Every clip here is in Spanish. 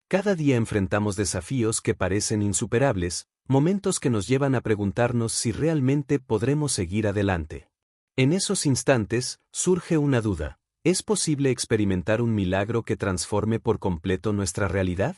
Cada día enfrentamos desafíos que parecen insuperables, momentos que nos llevan a preguntarnos si realmente podremos seguir adelante. En esos instantes, surge una duda. ¿Es posible experimentar un milagro que transforme por completo nuestra realidad?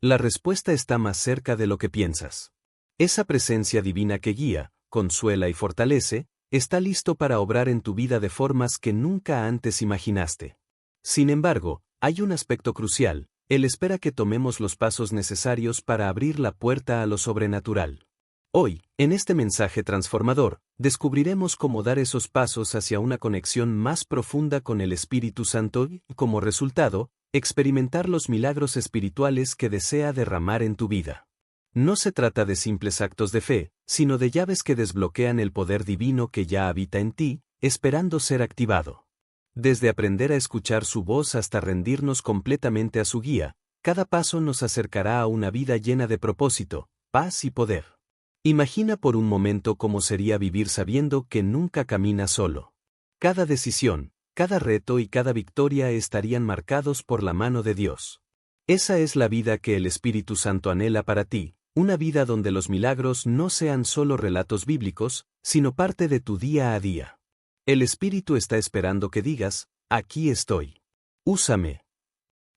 La respuesta está más cerca de lo que piensas. Esa presencia divina que guía, consuela y fortalece, está listo para obrar en tu vida de formas que nunca antes imaginaste. Sin embargo, hay un aspecto crucial. Él espera que tomemos los pasos necesarios para abrir la puerta a lo sobrenatural. Hoy, en este mensaje transformador, descubriremos cómo dar esos pasos hacia una conexión más profunda con el Espíritu Santo y, como resultado, experimentar los milagros espirituales que desea derramar en tu vida. No se trata de simples actos de fe, sino de llaves que desbloquean el poder divino que ya habita en ti, esperando ser activado. Desde aprender a escuchar su voz hasta rendirnos completamente a su guía, cada paso nos acercará a una vida llena de propósito, paz y poder. Imagina por un momento cómo sería vivir sabiendo que nunca caminas solo. Cada decisión, cada reto y cada victoria estarían marcados por la mano de Dios. Esa es la vida que el Espíritu Santo anhela para ti, una vida donde los milagros no sean solo relatos bíblicos, sino parte de tu día a día. El Espíritu está esperando que digas, aquí estoy. Úsame.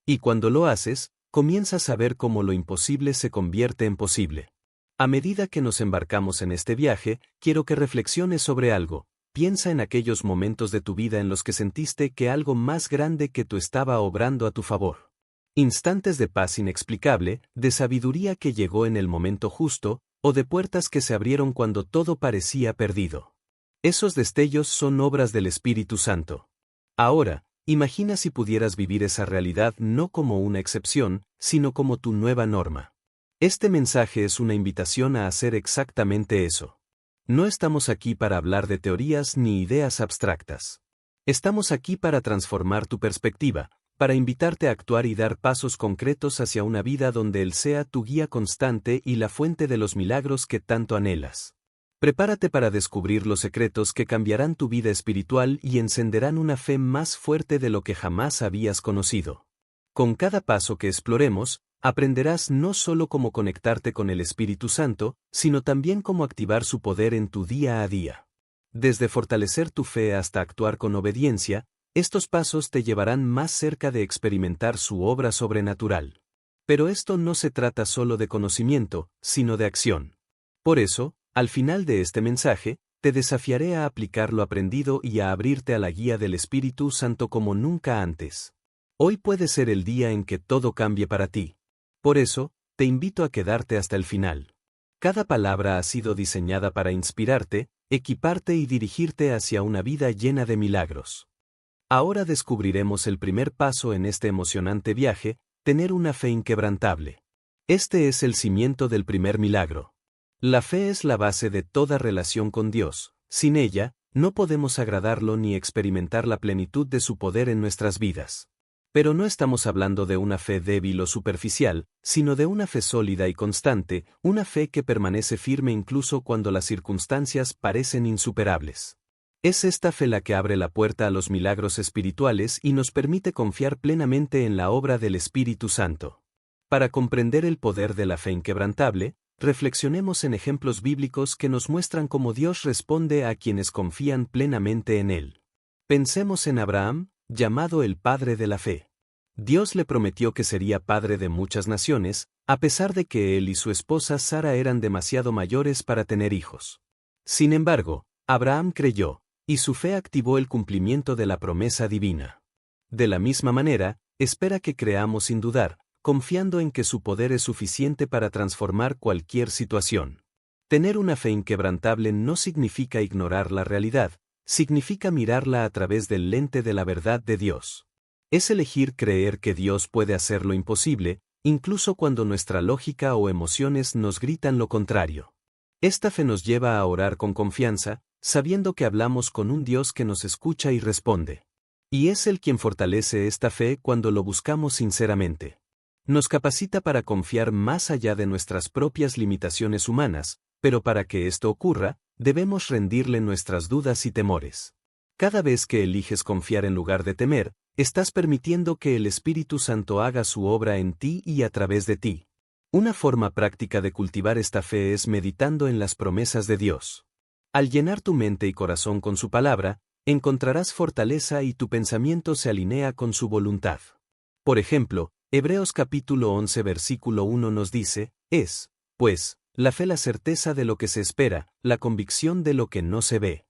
Y cuando lo haces, comienzas a ver cómo lo imposible se convierte en posible. A medida que nos embarcamos en este viaje, quiero que reflexiones sobre algo. Piensa en aquellos momentos de tu vida en los que sentiste que algo más grande que tú estaba obrando a tu favor. Instantes de paz inexplicable, de sabiduría que llegó en el momento justo, o de puertas que se abrieron cuando todo parecía perdido. Esos destellos son obras del Espíritu Santo. Ahora, imagina si pudieras vivir esa realidad no como una excepción, sino como tu nueva norma. Este mensaje es una invitación a hacer exactamente eso. No estamos aquí para hablar de teorías ni ideas abstractas. Estamos aquí para transformar tu perspectiva, para invitarte a actuar y dar pasos concretos hacia una vida donde Él sea tu guía constante y la fuente de los milagros que tanto anhelas. Prepárate para descubrir los secretos que cambiarán tu vida espiritual y encenderán una fe más fuerte de lo que jamás habías conocido. Con cada paso que exploremos, aprenderás no solo cómo conectarte con el Espíritu Santo, sino también cómo activar su poder en tu día a día. Desde fortalecer tu fe hasta actuar con obediencia, estos pasos te llevarán más cerca de experimentar su obra sobrenatural. Pero esto no se trata solo de conocimiento, sino de acción. Por eso, al final de este mensaje, te desafiaré a aplicar lo aprendido y a abrirte a la guía del Espíritu Santo como nunca antes. Hoy puede ser el día en que todo cambie para ti. Por eso, te invito a quedarte hasta el final. Cada palabra ha sido diseñada para inspirarte, equiparte y dirigirte hacia una vida llena de milagros. Ahora descubriremos el primer paso en este emocionante viaje, tener una fe inquebrantable. Este es el cimiento del primer milagro. La fe es la base de toda relación con Dios. Sin ella, no podemos agradarlo ni experimentar la plenitud de su poder en nuestras vidas. Pero no estamos hablando de una fe débil o superficial, sino de una fe sólida y constante, una fe que permanece firme incluso cuando las circunstancias parecen insuperables. Es esta fe la que abre la puerta a los milagros espirituales y nos permite confiar plenamente en la obra del Espíritu Santo. Para comprender el poder de la fe inquebrantable, reflexionemos en ejemplos bíblicos que nos muestran cómo Dios responde a quienes confían plenamente en Él. Pensemos en Abraham, llamado el padre de la fe. Dios le prometió que sería padre de muchas naciones, a pesar de que él y su esposa Sara eran demasiado mayores para tener hijos. Sin embargo, Abraham creyó, y su fe activó el cumplimiento de la promesa divina. De la misma manera, espera que creamos sin dudar, confiando en que su poder es suficiente para transformar cualquier situación. Tener una fe inquebrantable no significa ignorar la realidad, significa mirarla a través del lente de la verdad de Dios. Es elegir creer que Dios puede hacer lo imposible, incluso cuando nuestra lógica o emociones nos gritan lo contrario. Esta fe nos lleva a orar con confianza, sabiendo que hablamos con un Dios que nos escucha y responde. Y es Él quien fortalece esta fe cuando lo buscamos sinceramente. Nos capacita para confiar más allá de nuestras propias limitaciones humanas, pero para que esto ocurra, debemos rendirle nuestras dudas y temores. Cada vez que eliges confiar en lugar de temer, estás permitiendo que el Espíritu Santo haga su obra en ti y a través de ti. Una forma práctica de cultivar esta fe es meditando en las promesas de Dios. Al llenar tu mente y corazón con su palabra, encontrarás fortaleza y tu pensamiento se alinea con su voluntad. Por ejemplo, Hebreos capítulo 11 versículo 1 nos dice, pues, la fe la certeza de lo que se espera, la convicción de lo que no se ve.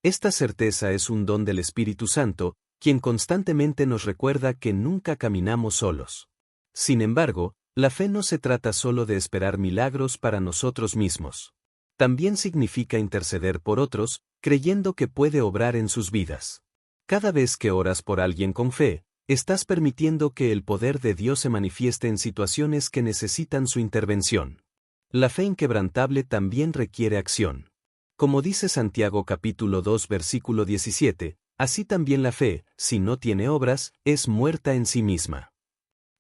Esta certeza es un don del Espíritu Santo, quien constantemente nos recuerda que nunca caminamos solos. Sin embargo, la fe no se trata solo de esperar milagros para nosotros mismos. También significa interceder por otros, creyendo que puede obrar en sus vidas. Cada vez que oras por alguien con fe, estás permitiendo que el poder de Dios se manifieste en situaciones que necesitan su intervención. La fe inquebrantable también requiere acción. Como dice Santiago capítulo 2 versículo 17, así también la fe, si no tiene obras, es muerta en sí misma.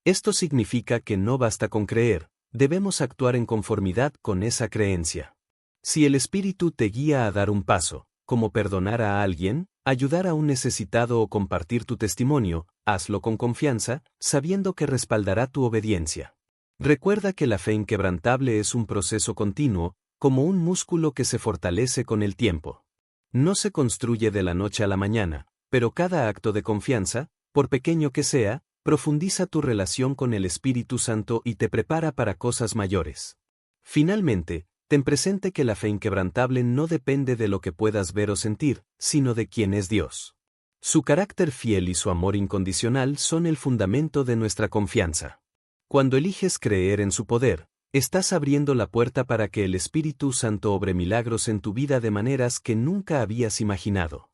Esto significa que no basta con creer, debemos actuar en conformidad con esa creencia. Si el Espíritu te guía a dar un paso, como perdonar a alguien, ayudar a un necesitado o compartir tu testimonio, hazlo con confianza, sabiendo que respaldará tu obediencia. Recuerda que la fe inquebrantable es un proceso continuo, como un músculo que se fortalece con el tiempo. No se construye de la noche a la mañana, pero cada acto de confianza, por pequeño que sea, profundiza tu relación con el Espíritu Santo y te prepara para cosas mayores. Finalmente, ten presente que la fe inquebrantable no depende de lo que puedas ver o sentir, sino de quién es Dios. Su carácter fiel y su amor incondicional son el fundamento de nuestra confianza. Cuando eliges creer en su poder, estás abriendo la puerta para que el Espíritu Santo obre milagros en tu vida de maneras que nunca habías imaginado.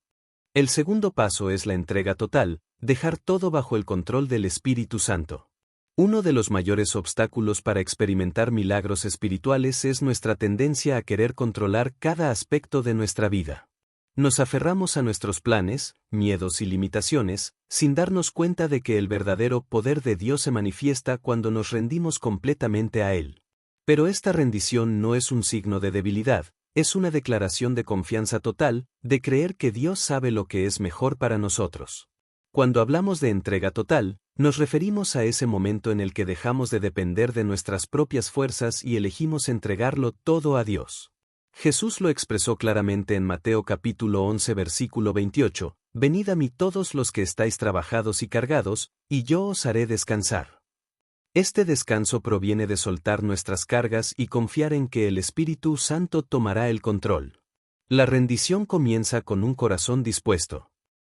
El segundo paso es la entrega total, dejar todo bajo el control del Espíritu Santo. Uno de los mayores obstáculos para experimentar milagros espirituales es nuestra tendencia a querer controlar cada aspecto de nuestra vida. Nos aferramos a nuestros planes, miedos y limitaciones, sin darnos cuenta de que el verdadero poder de Dios se manifiesta cuando nos rendimos completamente a Él. Pero esta rendición no es un signo de debilidad, es una declaración de confianza total, de creer que Dios sabe lo que es mejor para nosotros. Cuando hablamos de entrega total, nos referimos a ese momento en el que dejamos de depender de nuestras propias fuerzas y elegimos entregarlo todo a Dios. Jesús lo expresó claramente en Mateo capítulo 11 versículo 28, «Venid a mí todos los que estáis trabajados y cargados, y yo os haré descansar». Este descanso proviene de soltar nuestras cargas y confiar en que el Espíritu Santo tomará el control. La rendición comienza con un corazón dispuesto.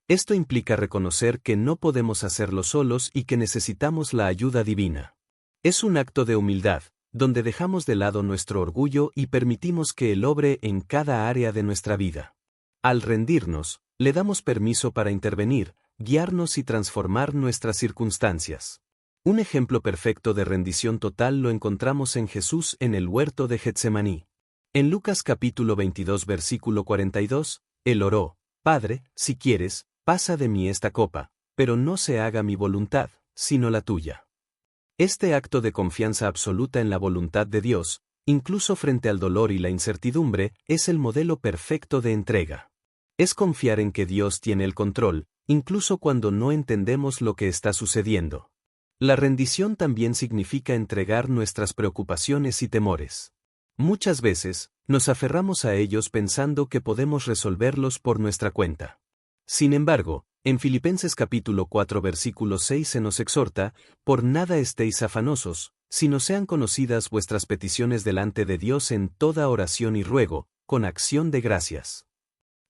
Esto implica reconocer que no podemos hacerlo solos y que necesitamos la ayuda divina. Es un acto de humildad, donde dejamos de lado nuestro orgullo y permitimos que Él obre en cada área de nuestra vida. Al rendirnos, le damos permiso para intervenir, guiarnos y transformar nuestras circunstancias. Un ejemplo perfecto de rendición total lo encontramos en Jesús en el huerto de Getsemaní. En Lucas capítulo 22 versículo 42, Él oró, «Padre, si quieres, pasa de mí esta copa, pero no se haga mi voluntad, sino la tuya». Este acto de confianza absoluta en la voluntad de Dios, incluso frente al dolor y la incertidumbre, es el modelo perfecto de entrega. Es confiar en que Dios tiene el control, incluso cuando no entendemos lo que está sucediendo. La rendición también significa entregar nuestras preocupaciones y temores. Muchas veces, nos aferramos a ellos pensando que podemos resolverlos por nuestra cuenta. Sin embargo, en Filipenses capítulo 4 versículo 6 se nos exhorta, «Por nada estéis afanosos, sino sean conocidas vuestras peticiones delante de Dios en toda oración y ruego, con acción de gracias».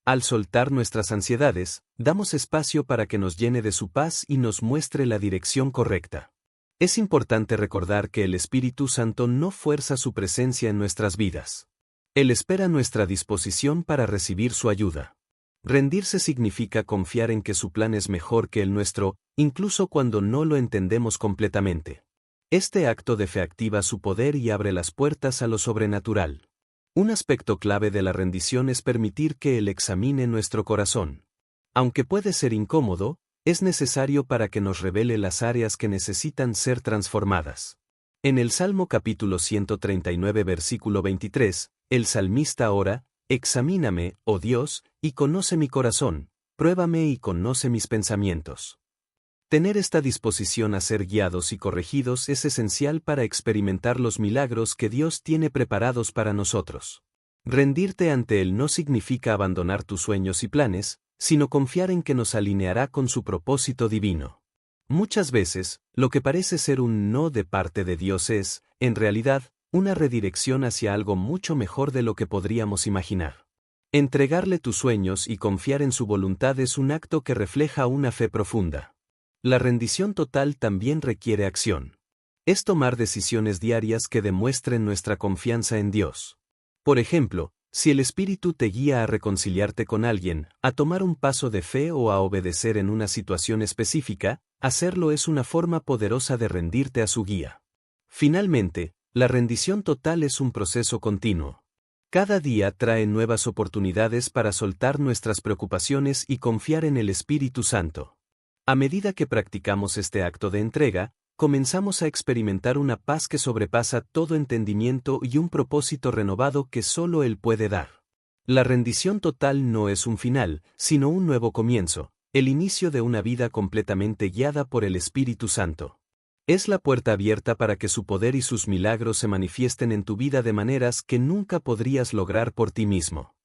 Al soltar nuestras ansiedades, damos espacio para que nos llene de su paz y nos muestre la dirección correcta. Es importante recordar que el Espíritu Santo no fuerza su presencia en nuestras vidas. Él espera nuestra disposición para recibir su ayuda. Rendirse significa confiar en que su plan es mejor que el nuestro, incluso cuando no lo entendemos completamente. Este acto de fe activa su poder y abre las puertas a lo sobrenatural. Un aspecto clave de la rendición es permitir que Él examine nuestro corazón. Aunque puede ser incómodo, es necesario para que nos revele las áreas que necesitan ser transformadas. En el Salmo capítulo 139 versículo 23, el salmista ora, «Examíname, oh Dios, y conoce mi corazón, pruébame y conoce mis pensamientos». Tener esta disposición a ser guiados y corregidos es esencial para experimentar los milagros que Dios tiene preparados para nosotros. Rendirte ante Él no significa abandonar tus sueños y planes, sino confiar en que nos alineará con su propósito divino. Muchas veces, lo que parece ser un no de parte de Dios es, en realidad, una redirección hacia algo mucho mejor de lo que podríamos imaginar. Entregarle tus sueños y confiar en su voluntad es un acto que refleja una fe profunda. La rendición total también requiere acción. Es tomar decisiones diarias que demuestren nuestra confianza en Dios. Por ejemplo, si el Espíritu te guía a reconciliarte con alguien, a tomar un paso de fe o a obedecer en una situación específica, hacerlo es una forma poderosa de rendirte a su guía. Finalmente, la rendición total es un proceso continuo. Cada día trae nuevas oportunidades para soltar nuestras preocupaciones y confiar en el Espíritu Santo. A medida que practicamos este acto de entrega, comenzamos a experimentar una paz que sobrepasa todo entendimiento y un propósito renovado que solo Él puede dar. La rendición total no es un final, sino un nuevo comienzo, el inicio de una vida completamente guiada por el Espíritu Santo. Es la puerta abierta para que su poder y sus milagros se manifiesten en tu vida de maneras que nunca podrías lograr por ti mismo.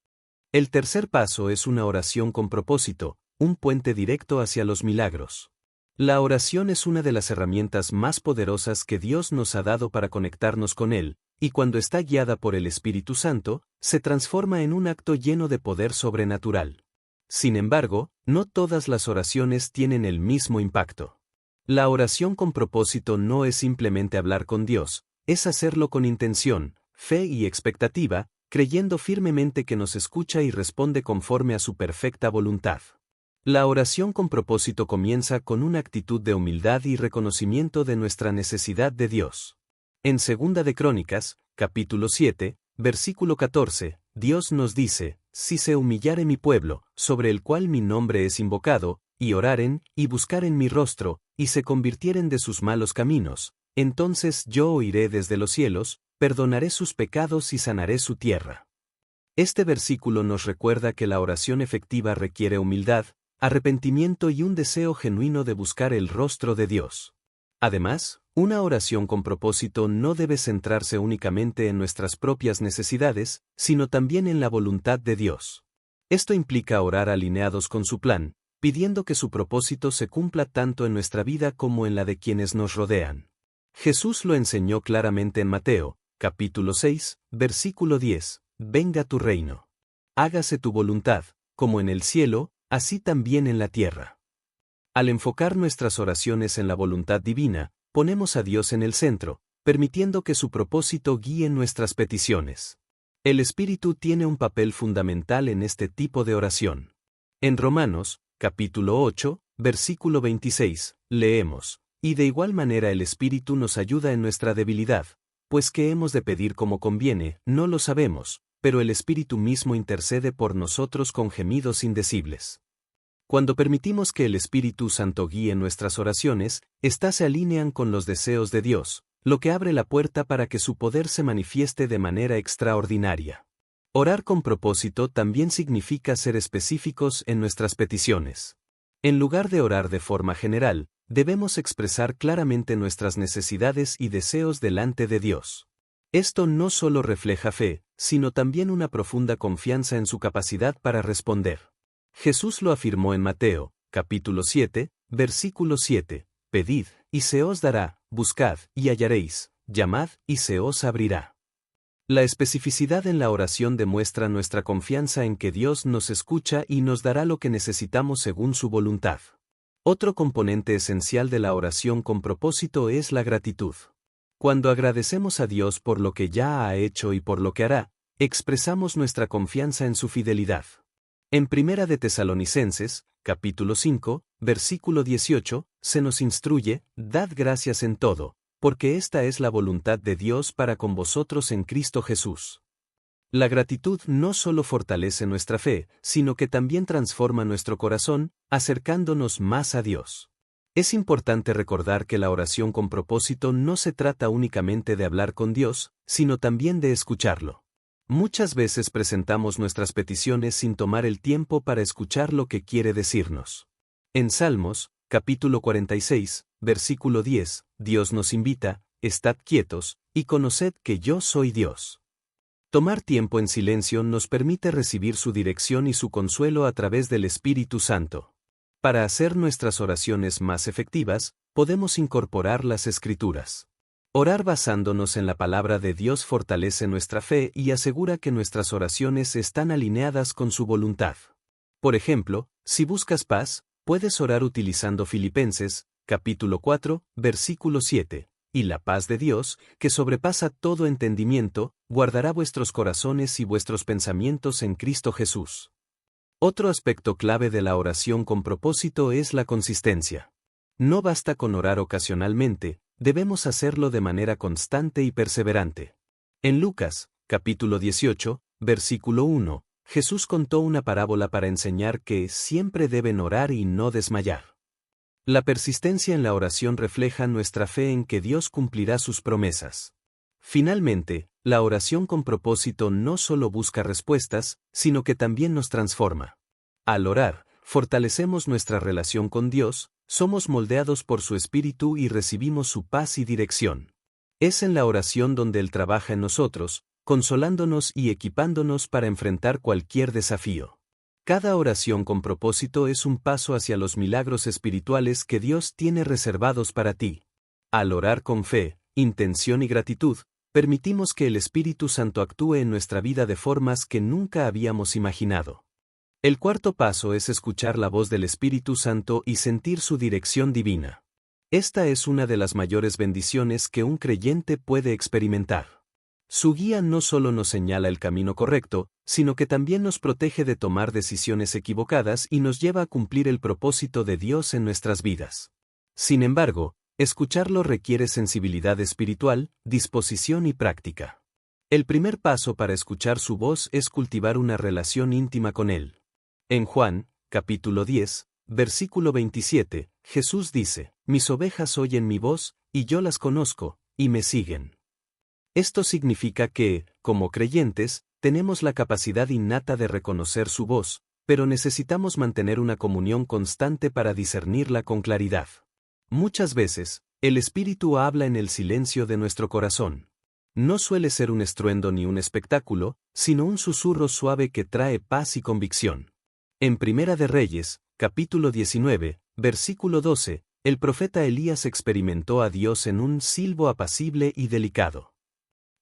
El tercer paso es una oración con propósito, un puente directo hacia los milagros. La oración es una de las herramientas más poderosas que Dios nos ha dado para conectarnos con Él, y cuando está guiada por el Espíritu Santo, se transforma en un acto lleno de poder sobrenatural. Sin embargo, no todas las oraciones tienen el mismo impacto. La oración con propósito no es simplemente hablar con Dios, es hacerlo con intención, fe y expectativa, creyendo firmemente que nos escucha y responde conforme a su perfecta voluntad. La oración con propósito comienza con una actitud de humildad y reconocimiento de nuestra necesidad de Dios. En 2 de Crónicas, capítulo 7, versículo 14, Dios nos dice: si se humillare mi pueblo, sobre el cual mi nombre es invocado, y oraren, y buscaren mi rostro, y se convirtieren de sus malos caminos, entonces yo oiré desde los cielos, perdonaré sus pecados y sanaré su tierra. Este versículo nos recuerda que la oración efectiva requiere humildad, arrepentimiento y un deseo genuino de buscar el rostro de Dios. Además, una oración con propósito no debe centrarse únicamente en nuestras propias necesidades, sino también en la voluntad de Dios. Esto implica orar alineados con su plan, pidiendo que su propósito se cumpla tanto en nuestra vida como en la de quienes nos rodean. Jesús lo enseñó claramente en Mateo, capítulo 6, versículo 10, venga tu reino. Hágase tu voluntad, como en el cielo, así también en la tierra. Al enfocar nuestras oraciones en la voluntad divina, ponemos a Dios en el centro, permitiendo que su propósito guíe nuestras peticiones. El Espíritu tiene un papel fundamental en este tipo de oración. En Romanos, capítulo 8, versículo 26, leemos: y de igual manera el Espíritu nos ayuda en nuestra debilidad, pues qué hemos de pedir como conviene, no lo sabemos, pero el Espíritu mismo intercede por nosotros con gemidos indecibles. Cuando permitimos que el Espíritu Santo guíe nuestras oraciones, éstas se alinean con los deseos de Dios, lo que abre la puerta para que su poder se manifieste de manera extraordinaria. Orar con propósito también significa ser específicos en nuestras peticiones. En lugar de orar de forma general, debemos expresar claramente nuestras necesidades y deseos delante de Dios. Esto no solo refleja fe, sino también una profunda confianza en su capacidad para responder. Jesús lo afirmó en Mateo, capítulo 7, versículo 7, pedid, y se os dará, buscad, y hallaréis, llamad, y se os abrirá. La especificidad en la oración demuestra nuestra confianza en que Dios nos escucha y nos dará lo que necesitamos según su voluntad. Otro componente esencial de la oración con propósito es la gratitud. Cuando agradecemos a Dios por lo que ya ha hecho y por lo que hará, expresamos nuestra confianza en su fidelidad. En Primera de Tesalonicenses, capítulo 5, versículo 18, se nos instruye: dad gracias en todo, porque esta es la voluntad de Dios para con vosotros en Cristo Jesús. La gratitud no solo fortalece nuestra fe, sino que también transforma nuestro corazón, acercándonos más a Dios. Es importante recordar que la oración con propósito no se trata únicamente de hablar con Dios, sino también de escucharlo. Muchas veces presentamos nuestras peticiones sin tomar el tiempo para escuchar lo que quiere decirnos. En Salmos, capítulo 46, versículo 10, Dios nos invita, estad quietos, y conoced que yo soy Dios. Tomar tiempo en silencio nos permite recibir su dirección y su consuelo a través del Espíritu Santo. Para hacer nuestras oraciones más efectivas, podemos incorporar las Escrituras. Orar basándonos en la palabra de Dios fortalece nuestra fe y asegura que nuestras oraciones están alineadas con su voluntad. Por ejemplo, si buscas paz, puedes orar utilizando Filipenses, capítulo 4, versículo 7, y la paz de Dios, que sobrepasa todo entendimiento, guardará vuestros corazones y vuestros pensamientos en Cristo Jesús. Otro aspecto clave de la oración con propósito es la consistencia. No basta con orar ocasionalmente, debemos hacerlo de manera constante y perseverante. En Lucas, capítulo 18, versículo 1, Jesús contó una parábola para enseñar que siempre deben orar y no desmayar. La persistencia en la oración refleja nuestra fe en que Dios cumplirá sus promesas. Finalmente, la oración con propósito no solo busca respuestas, sino que también nos transforma. Al orar, fortalecemos nuestra relación con Dios, somos moldeados por su Espíritu y recibimos su paz y dirección. Es en la oración donde Él trabaja en nosotros, consolándonos y equipándonos para enfrentar cualquier desafío. Cada oración con propósito es un paso hacia los milagros espirituales que Dios tiene reservados para ti. Al orar con fe, intención y gratitud, permitimos que el Espíritu Santo actúe en nuestra vida de formas que nunca habíamos imaginado. El cuarto paso es escuchar la voz del Espíritu Santo y sentir su dirección divina. Esta es una de las mayores bendiciones que un creyente puede experimentar. Su guía no solo nos señala el camino correcto, sino que también nos protege de tomar decisiones equivocadas y nos lleva a cumplir el propósito de Dios en nuestras vidas. Sin embargo, escucharlo requiere sensibilidad espiritual, disposición y práctica. El primer paso para escuchar su voz es cultivar una relación íntima con Él. En Juan, capítulo 10, versículo 27, Jesús dice, «Mis ovejas oyen mi voz, y yo las conozco, y me siguen». Esto significa que, como creyentes, tenemos la capacidad innata de reconocer su voz, pero necesitamos mantener una comunión constante para discernirla con claridad. Muchas veces, el Espíritu habla en el silencio de nuestro corazón. No suele ser un estruendo ni un espectáculo, sino un susurro suave que trae paz y convicción. En Primera de Reyes, capítulo 19, versículo 12, el profeta Elías experimentó a Dios en un silbo apacible y delicado.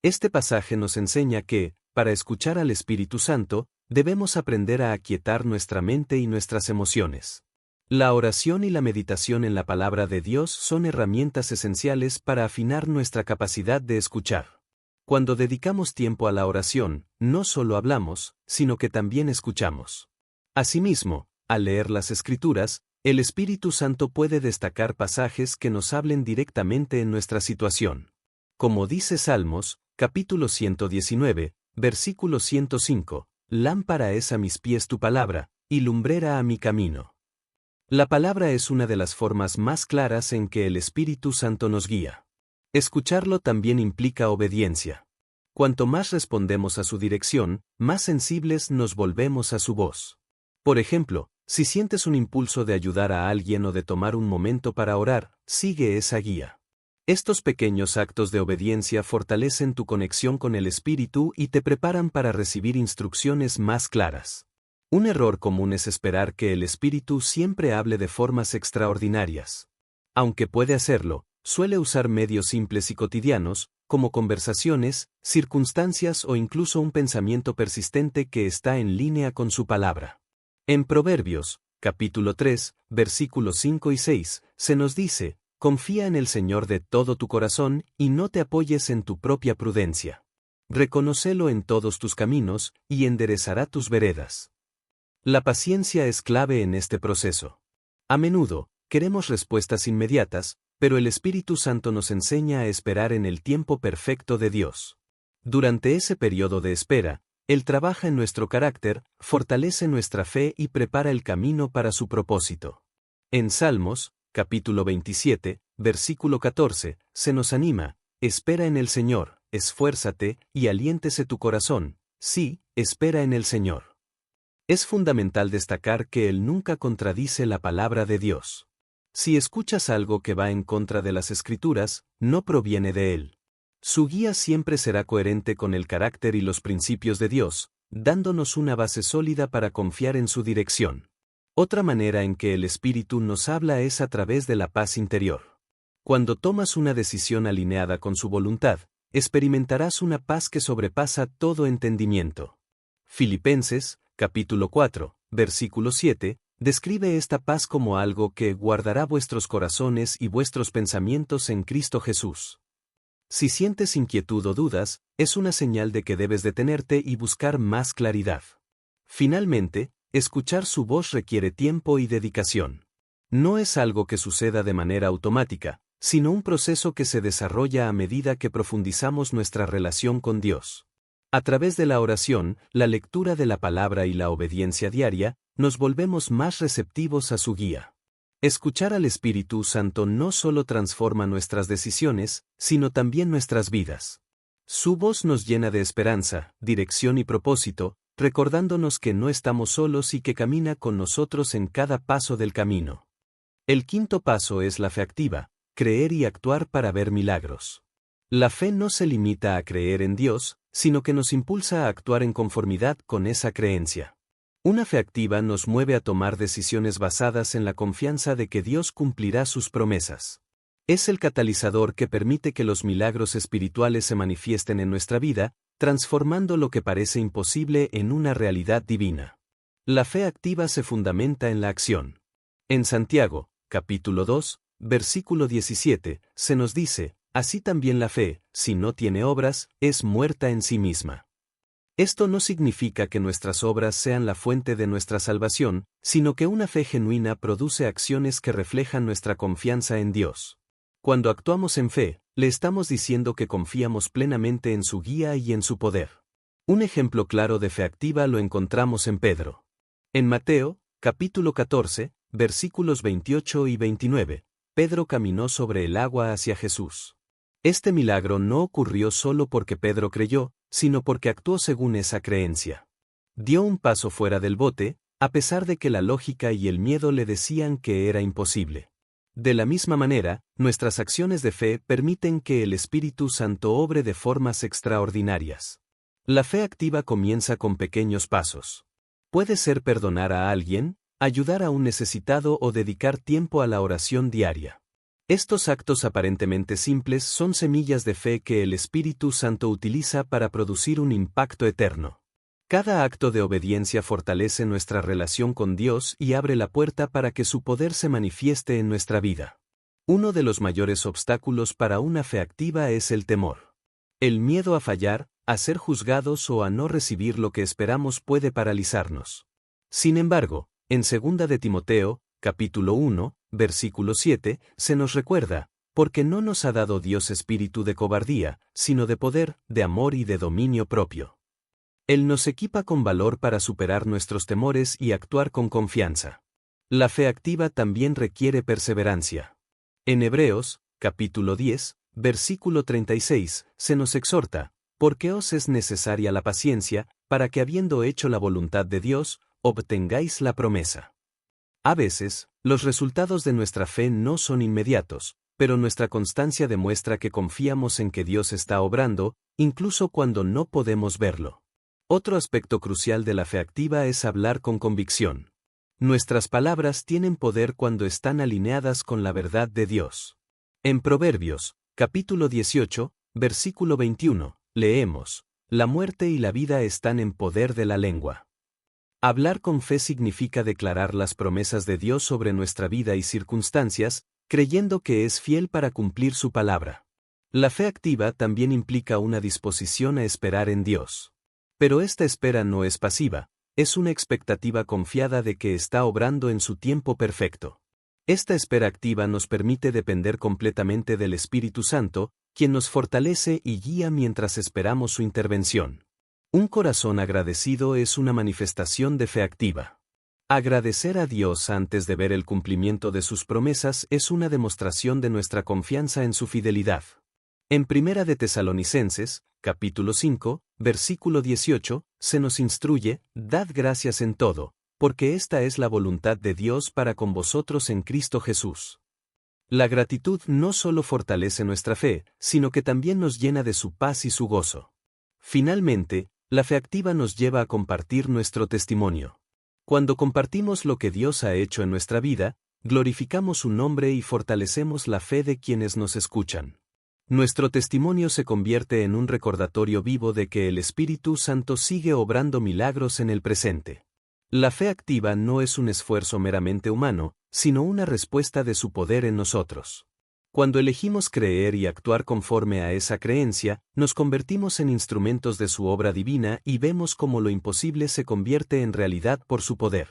Este pasaje nos enseña que, para escuchar al Espíritu Santo, debemos aprender a aquietar nuestra mente y nuestras emociones. La oración y la meditación en la palabra de Dios son herramientas esenciales para afinar nuestra capacidad de escuchar. Cuando dedicamos tiempo a la oración, no solo hablamos, sino que también escuchamos. Asimismo, al leer las Escrituras, el Espíritu Santo puede destacar pasajes que nos hablen directamente en nuestra situación. Como dice Salmos, capítulo 119, versículo 105, «Lámpara es a mis pies tu palabra, y lumbrera a mi camino». La palabra es una de las formas más claras en que el Espíritu Santo nos guía. Escucharlo también implica obediencia. Cuanto más respondemos a su dirección, más sensibles nos volvemos a su voz. Por ejemplo, si sientes un impulso de ayudar a alguien o de tomar un momento para orar, sigue esa guía. Estos pequeños actos de obediencia fortalecen tu conexión con el Espíritu y te preparan para recibir instrucciones más claras. Un error común es esperar que el Espíritu siempre hable de formas extraordinarias. Aunque puede hacerlo, suele usar medios simples y cotidianos, como conversaciones, circunstancias o incluso un pensamiento persistente que está en línea con su palabra. En Proverbios, capítulo 3, versículos 5 y 6, se nos dice, «Confía en el Señor de todo tu corazón y no te apoyes en tu propia prudencia. Reconócelo en todos tus caminos y enderezará tus veredas». La paciencia es clave en este proceso. A menudo, queremos respuestas inmediatas, pero el Espíritu Santo nos enseña a esperar en el tiempo perfecto de Dios. Durante ese periodo de espera, Él trabaja en nuestro carácter, fortalece nuestra fe y prepara el camino para su propósito. En Salmos, capítulo 27, versículo 14, se nos anima, «Espera en el Señor, esfuérzate, y aliéntese tu corazón, sí, espera en el Señor». Es fundamental destacar que Él nunca contradice la palabra de Dios. Si escuchas algo que va en contra de las Escrituras, no proviene de Él. Su guía siempre será coherente con el carácter y los principios de Dios, dándonos una base sólida para confiar en su dirección. Otra manera en que el Espíritu nos habla es a través de la paz interior. Cuando tomas una decisión alineada con su voluntad, experimentarás una paz que sobrepasa todo entendimiento. Filipenses, capítulo 4, versículo 7, describe esta paz como algo que guardará vuestros corazones y vuestros pensamientos en Cristo Jesús. Si sientes inquietud o dudas, es una señal de que debes detenerte y buscar más claridad. Finalmente, escuchar su voz requiere tiempo y dedicación. No es algo que suceda de manera automática, sino un proceso que se desarrolla a medida que profundizamos nuestra relación con Dios. A través de la oración, la lectura de la palabra y la obediencia diaria, nos volvemos más receptivos a su guía. Escuchar al Espíritu Santo no solo transforma nuestras decisiones, sino también nuestras vidas. Su voz nos llena de esperanza, dirección y propósito, recordándonos que no estamos solos y que camina con nosotros en cada paso del camino. El quinto paso es la fe activa, creer y actuar para ver milagros. La fe no se limita a creer en Dios, sino que nos impulsa a actuar en conformidad con esa creencia. Una fe activa nos mueve a tomar decisiones basadas en la confianza de que Dios cumplirá sus promesas. Es el catalizador que permite que los milagros espirituales se manifiesten en nuestra vida, transformando lo que parece imposible en una realidad divina. La fe activa se fundamenta en la acción. En Santiago, capítulo 2, versículo 17, se nos dice, así también la fe, si no tiene obras, es muerta en sí misma. Esto no significa que nuestras obras sean la fuente de nuestra salvación, sino que una fe genuina produce acciones que reflejan nuestra confianza en Dios. Cuando actuamos en fe, le estamos diciendo que confiamos plenamente en su guía y en su poder. Un ejemplo claro de fe activa lo encontramos en Pedro. En Mateo, capítulo 14, versículos 28 y 29, Pedro caminó sobre el agua hacia Jesús. Este milagro no ocurrió solo porque Pedro creyó, sino porque actuó según esa creencia. Dio un paso fuera del bote, a pesar de que la lógica y el miedo le decían que era imposible. De la misma manera, nuestras acciones de fe permiten que el Espíritu Santo obre de formas extraordinarias. La fe activa comienza con pequeños pasos. Puede ser perdonar a alguien, ayudar a un necesitado o dedicar tiempo a la oración diaria. Estos actos aparentemente simples son semillas de fe que el Espíritu Santo utiliza para producir un impacto eterno. Cada acto de obediencia fortalece nuestra relación con Dios y abre la puerta para que su poder se manifieste en nuestra vida. Uno de los mayores obstáculos para una fe activa es el temor. El miedo a fallar, a ser juzgados o a no recibir lo que esperamos puede paralizarnos. Sin embargo, en 2 de Timoteo, capítulo 1, versículo 7, se nos recuerda, porque no nos ha dado Dios espíritu de cobardía, sino de poder, de amor y de dominio propio. Él nos equipa con valor para superar nuestros temores y actuar con confianza. La fe activa también requiere perseverancia. En Hebreos, capítulo 10, versículo 36, se nos exhorta, porque os es necesaria la paciencia, para que habiendo hecho la voluntad de Dios, obtengáis la promesa. A veces, los resultados de nuestra fe no son inmediatos, pero nuestra constancia demuestra que confiamos en que Dios está obrando, incluso cuando no podemos verlo. Otro aspecto crucial de la fe activa es hablar con convicción. Nuestras palabras tienen poder cuando están alineadas con la verdad de Dios. En Proverbios, capítulo 18, versículo 21, leemos, la muerte y la vida están en poder de la lengua. Hablar con fe significa declarar las promesas de Dios sobre nuestra vida y circunstancias, creyendo que es fiel para cumplir su palabra. La fe activa también implica una disposición a esperar en Dios. Pero esta espera no es pasiva, es una expectativa confiada de que está obrando en su tiempo perfecto. Esta espera activa nos permite depender completamente del Espíritu Santo, quien nos fortalece y guía mientras esperamos su intervención. Un corazón agradecido es una manifestación de fe activa. Agradecer a Dios antes de ver el cumplimiento de sus promesas es una demostración de nuestra confianza en su fidelidad. En 1 de Tesalonicenses, capítulo 5, versículo 18, se nos instruye, dad gracias en todo, porque esta es la voluntad de Dios para con vosotros en Cristo Jesús. La gratitud no solo fortalece nuestra fe, sino que también nos llena de su paz y su gozo. Finalmente, la fe activa nos lleva a compartir nuestro testimonio. Cuando compartimos lo que Dios ha hecho en nuestra vida, glorificamos su nombre y fortalecemos la fe de quienes nos escuchan. Nuestro testimonio se convierte en un recordatorio vivo de que el Espíritu Santo sigue obrando milagros en el presente. La fe activa no es un esfuerzo meramente humano, sino una respuesta de su poder en nosotros. Cuando elegimos creer y actuar conforme a esa creencia, nos convertimos en instrumentos de su obra divina y vemos cómo lo imposible se convierte en realidad por su poder.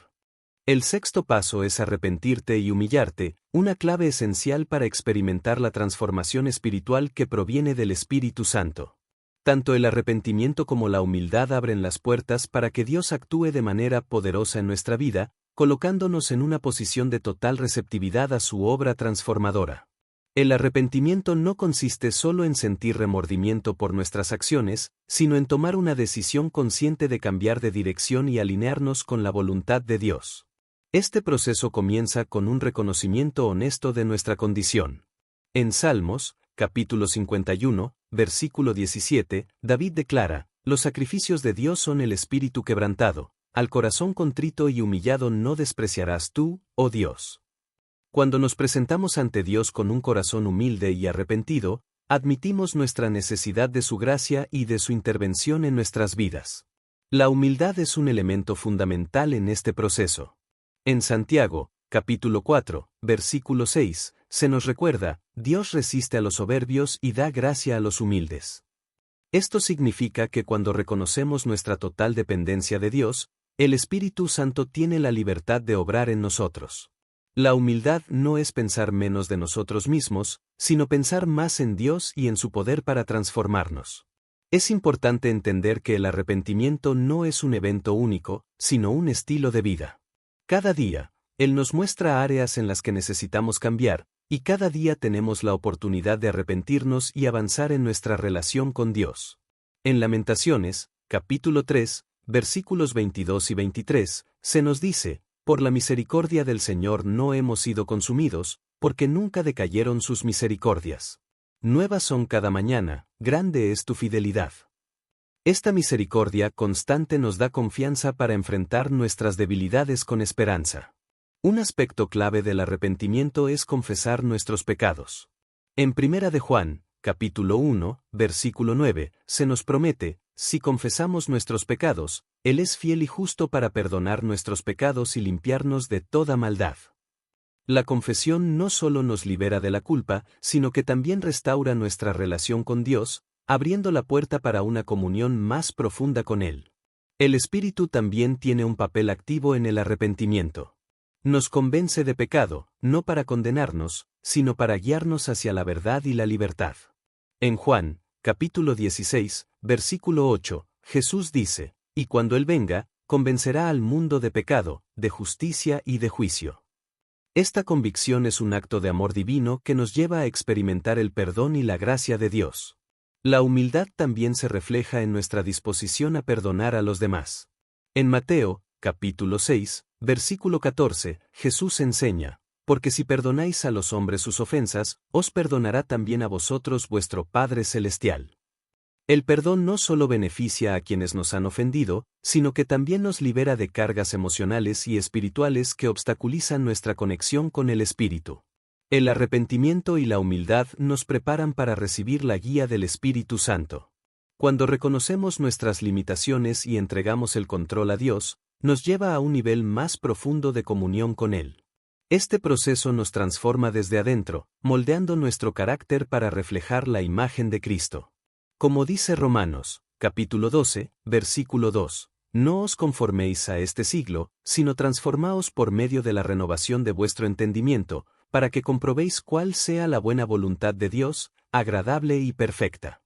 El sexto paso es arrepentirte y humillarte, una clave esencial para experimentar la transformación espiritual que proviene del Espíritu Santo. Tanto el arrepentimiento como la humildad abren las puertas para que Dios actúe de manera poderosa en nuestra vida, colocándonos en una posición de total receptividad a su obra transformadora. El arrepentimiento no consiste solo en sentir remordimiento por nuestras acciones, sino en tomar una decisión consciente de cambiar de dirección y alinearnos con la voluntad de Dios. Este proceso comienza con un reconocimiento honesto de nuestra condición. En Salmos, capítulo 51, versículo 17, David declara: «Los sacrificios de Dios son el espíritu quebrantado, al corazón contrito y humillado no despreciarás tú, oh Dios». Cuando nos presentamos ante Dios con un corazón humilde y arrepentido, admitimos nuestra necesidad de su gracia y de su intervención en nuestras vidas. La humildad es un elemento fundamental en este proceso. En Santiago, capítulo 4, versículo 6, se nos recuerda: «Dios resiste a los soberbios y da gracia a los humildes». Esto significa que cuando reconocemos nuestra total dependencia de Dios, el Espíritu Santo tiene la libertad de obrar en nosotros. La humildad no es pensar menos de nosotros mismos, sino pensar más en Dios y en su poder para transformarnos. Es importante entender que el arrepentimiento no es un evento único, sino un estilo de vida. Cada día, Él nos muestra áreas en las que necesitamos cambiar, y cada día tenemos la oportunidad de arrepentirnos y avanzar en nuestra relación con Dios. En Lamentaciones, capítulo 3, versículos 22 y 23, se nos dice: «Por la misericordia del Señor no hemos sido consumidos, porque nunca decayeron sus misericordias. Nuevas son cada mañana, grande es tu fidelidad». Esta misericordia constante nos da confianza para enfrentar nuestras debilidades con esperanza. Un aspecto clave del arrepentimiento es confesar nuestros pecados. En Primera de Juan, capítulo 1, versículo 9, se nos promete: «Si confesamos nuestros pecados, Él es fiel y justo para perdonar nuestros pecados y limpiarnos de toda maldad». La confesión no solo nos libera de la culpa, sino que también restaura nuestra relación con Dios, abriendo la puerta para una comunión más profunda con Él. El Espíritu también tiene un papel activo en el arrepentimiento. Nos convence de pecado, no para condenarnos, sino para guiarnos hacia la verdad y la libertad. En Juan, capítulo 16, versículo 8, Jesús dice: «Y cuando Él venga, convencerá al mundo de pecado, de justicia y de juicio». Esta convicción es un acto de amor divino que nos lleva a experimentar el perdón y la gracia de Dios. La humildad también se refleja en nuestra disposición a perdonar a los demás. En Mateo, capítulo 6, versículo 14, Jesús enseña: «Porque si perdonáis a los hombres sus ofensas, os perdonará también a vosotros vuestro Padre Celestial». El perdón no solo beneficia a quienes nos han ofendido, sino que también nos libera de cargas emocionales y espirituales que obstaculizan nuestra conexión con el Espíritu. El arrepentimiento y la humildad nos preparan para recibir la guía del Espíritu Santo. Cuando reconocemos nuestras limitaciones y entregamos el control a Dios, nos lleva a un nivel más profundo de comunión con Él. Este proceso nos transforma desde adentro, moldeando nuestro carácter para reflejar la imagen de Cristo. Como dice Romanos, capítulo 12, versículo 2, «No os conforméis a este siglo, sino transformaos por medio de la renovación de vuestro entendimiento, para que comprobéis cuál sea la buena voluntad de Dios, agradable y perfecta».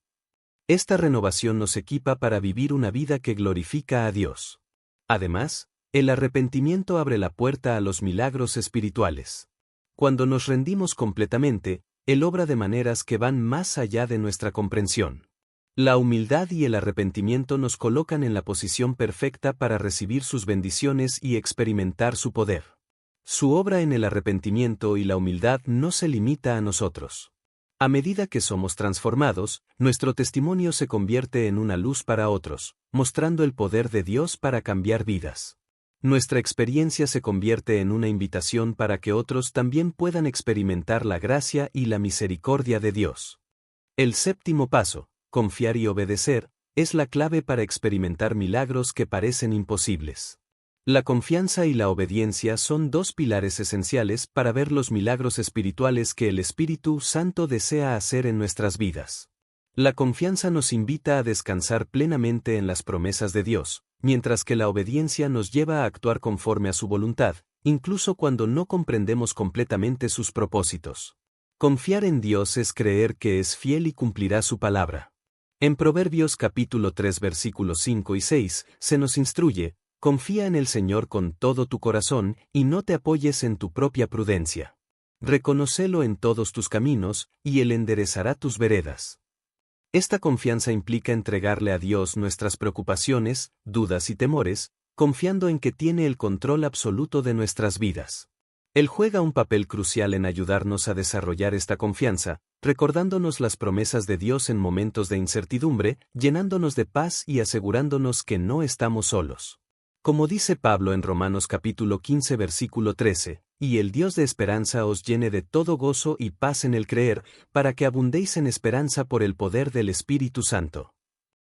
Esta renovación nos equipa para vivir una vida que glorifica a Dios. Además, el arrepentimiento abre la puerta a los milagros espirituales. Cuando nos rendimos completamente, Él obra de maneras que van más allá de nuestra comprensión. La humildad y el arrepentimiento nos colocan en la posición perfecta para recibir sus bendiciones y experimentar su poder. Su obra en el arrepentimiento y la humildad no se limita a nosotros. A medida que somos transformados, nuestro testimonio se convierte en una luz para otros, mostrando el poder de Dios para cambiar vidas. Nuestra experiencia se convierte en una invitación para que otros también puedan experimentar la gracia y la misericordia de Dios. El séptimo paso, confiar y obedecer, es la clave para experimentar milagros que parecen imposibles. La confianza y la obediencia son dos pilares esenciales para ver los milagros espirituales que el Espíritu Santo desea hacer en nuestras vidas. La confianza nos invita a descansar plenamente en las promesas de Dios, mientras que la obediencia nos lleva a actuar conforme a su voluntad, incluso cuando no comprendemos completamente sus propósitos. Confiar en Dios es creer que es fiel y cumplirá su palabra. En Proverbios capítulo 3 versículos 5 y 6 se nos instruye: confía en el Señor con todo tu corazón y no te apoyes en tu propia prudencia. Reconócelo en todos tus caminos, y Él enderezará tus veredas. Esta confianza implica entregarle a Dios nuestras preocupaciones, dudas y temores, confiando en que tiene el control absoluto de nuestras vidas. Él juega un papel crucial en ayudarnos a desarrollar esta confianza, recordándonos las promesas de Dios en momentos de incertidumbre, llenándonos de paz y asegurándonos que no estamos solos. Como dice Pablo en Romanos capítulo 15 versículo 13, y el Dios de esperanza os llene de todo gozo y paz en el creer, para que abundéis en esperanza por el poder del Espíritu Santo.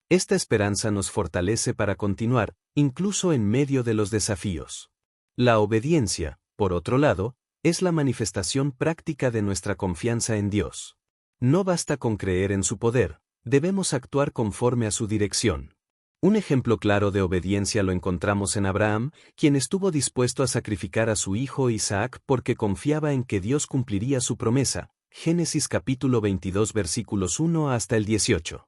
Esta esperanza nos fortalece para continuar, incluso en medio de los desafíos. La obediencia, por otro lado, es la manifestación práctica de nuestra confianza en Dios. No basta con creer en su poder, debemos actuar conforme a su dirección. Un ejemplo claro de obediencia lo encontramos en Abraham, quien estuvo dispuesto a sacrificar a su hijo Isaac porque confiaba en que Dios cumpliría su promesa. Génesis capítulo 22 versículos 1 hasta el 18.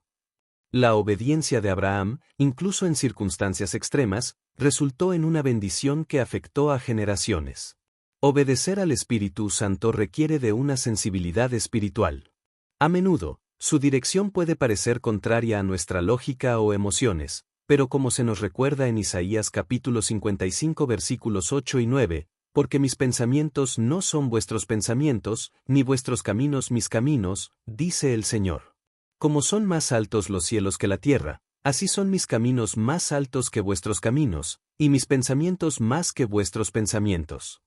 La obediencia de Abraham, incluso en circunstancias extremas, resultó en una bendición que afectó a generaciones. Obedecer al Espíritu Santo requiere de una sensibilidad espiritual. A menudo, su dirección puede parecer contraria a nuestra lógica o emociones, pero como se nos recuerda en Isaías capítulo 55 versículos 8 y 9, porque mis pensamientos no son vuestros pensamientos, ni vuestros caminos mis caminos, dice el Señor. Como son más altos los cielos que la tierra, así son mis caminos más altos que vuestros caminos, y mis pensamientos más que vuestros pensamientos.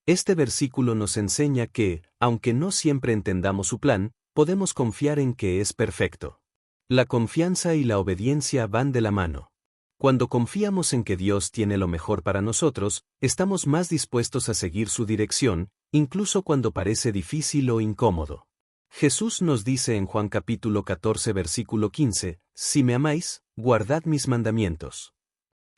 Este versículo nos enseña que, aunque no siempre entendamos su plan, podemos confiar en que es perfecto. La confianza y la obediencia van de la mano. Cuando confiamos en que Dios tiene lo mejor para nosotros, estamos más dispuestos a seguir su dirección, incluso cuando parece difícil o incómodo. Jesús nos dice en Juan capítulo 14 versículo 15, si me amáis, guardad mis mandamientos.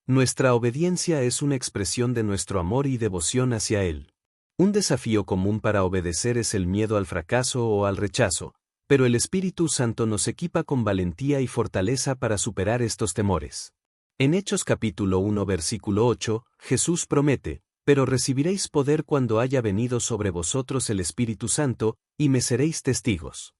Nuestra obediencia es una expresión de nuestro amor y devoción hacia Él. Un desafío común para obedecer es el miedo al fracaso o al rechazo, pero el Espíritu Santo nos equipa con valentía y fortaleza para superar estos temores. En Hechos capítulo 1 versículo 8, Jesús promete: pero recibiréis poder cuando haya venido sobre vosotros el Espíritu Santo, y me seréis testigos.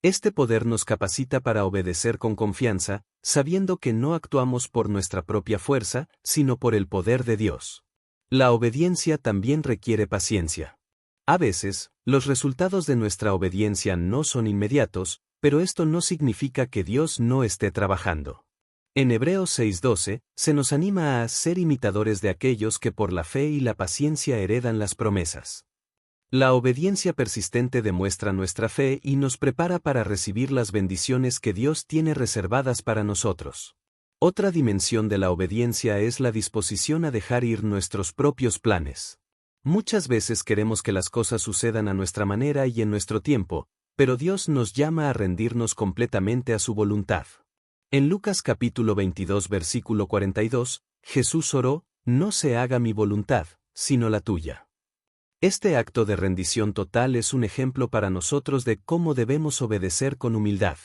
Este poder nos capacita para obedecer con confianza, sabiendo que no actuamos por nuestra propia fuerza, sino por el poder de Dios. La obediencia también requiere paciencia. A veces, los resultados de nuestra obediencia no son inmediatos, pero esto no significa que Dios no esté trabajando. En Hebreos 6:12, se nos anima a ser imitadores de aquellos que por la fe y la paciencia heredan las promesas. La obediencia persistente demuestra nuestra fe y nos prepara para recibir las bendiciones que Dios tiene reservadas para nosotros. Otra dimensión de la obediencia es la disposición a dejar ir nuestros propios planes. Muchas veces queremos que las cosas sucedan a nuestra manera y en nuestro tiempo, pero Dios nos llama a rendirnos completamente a su voluntad. En Lucas capítulo 22 versículo 42, Jesús oró: no se haga mi voluntad, sino la tuya. Este acto de rendición total es un ejemplo para nosotros de cómo debemos obedecer con humildad.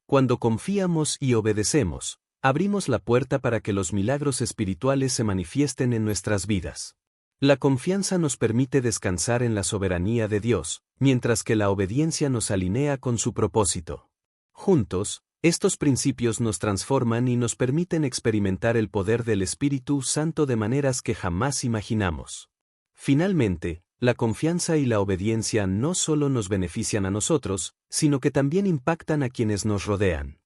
Cuando confiamos y obedecemos, abrimos la puerta para que los milagros espirituales se manifiesten en nuestras vidas. La confianza nos permite descansar en la soberanía de Dios, mientras que la obediencia nos alinea con su propósito. Juntos, estos principios nos transforman y nos permiten experimentar el poder del Espíritu Santo de maneras que jamás imaginamos. Finalmente, la confianza y la obediencia no solo nos benefician a nosotros, sino que también impactan a quienes nos rodean.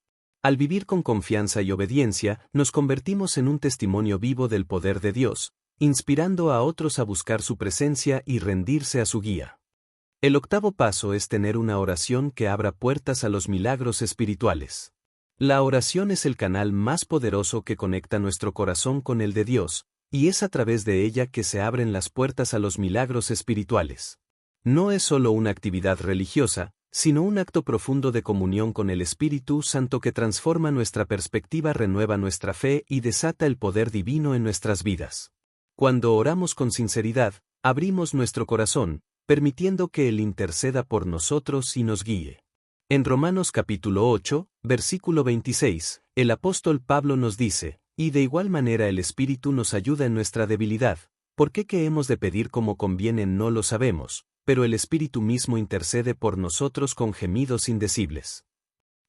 Al vivir con confianza y obediencia, nos convertimos en un testimonio vivo del poder de Dios, inspirando a otros a buscar su presencia y rendirse a su guía. El octavo paso es tener una oración que abra puertas a los milagros espirituales. La oración es el canal más poderoso que conecta nuestro corazón con el de Dios, y es a través de ella que se abren las puertas a los milagros espirituales. No es solo una actividad religiosa, sino un acto profundo de comunión con el Espíritu Santo que transforma nuestra perspectiva, renueva nuestra fe y desata el poder divino en nuestras vidas. Cuando oramos con sinceridad, abrimos nuestro corazón, permitiendo que Él interceda por nosotros y nos guíe. En Romanos capítulo 8, versículo 26, el apóstol Pablo nos dice, y de igual manera el Espíritu nos ayuda en nuestra debilidad, porque qué hemos de pedir como conviene no lo sabemos, pero el Espíritu mismo intercede por nosotros con gemidos indecibles.